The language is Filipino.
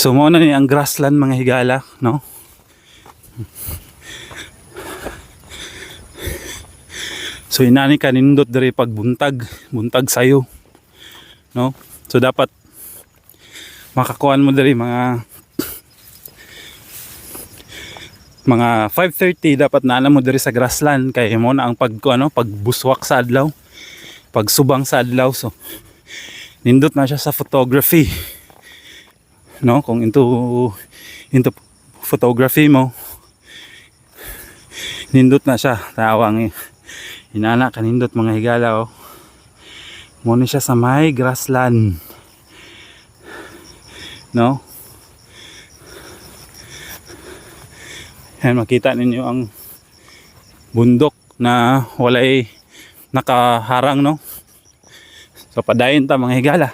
So mo na ni ang grassland mga higala, no? So inani ka nindot diri pag buntag sayo, no? So dapat makakuan mo diri mga 5:30 dapat naala mo diri sa grassland kay mo na ang pagbuswak sa adlaw, pagsubang sa adlaw. So nindot na siya sa photography, no? Kung into photography mo, nindot na siya tawang inana kanindot mga higala, oh. Mo ni siya sa may grassland, no? Yan, makita ninyo ang bundok na walay nakaharang, no? So padayon ta mga higala.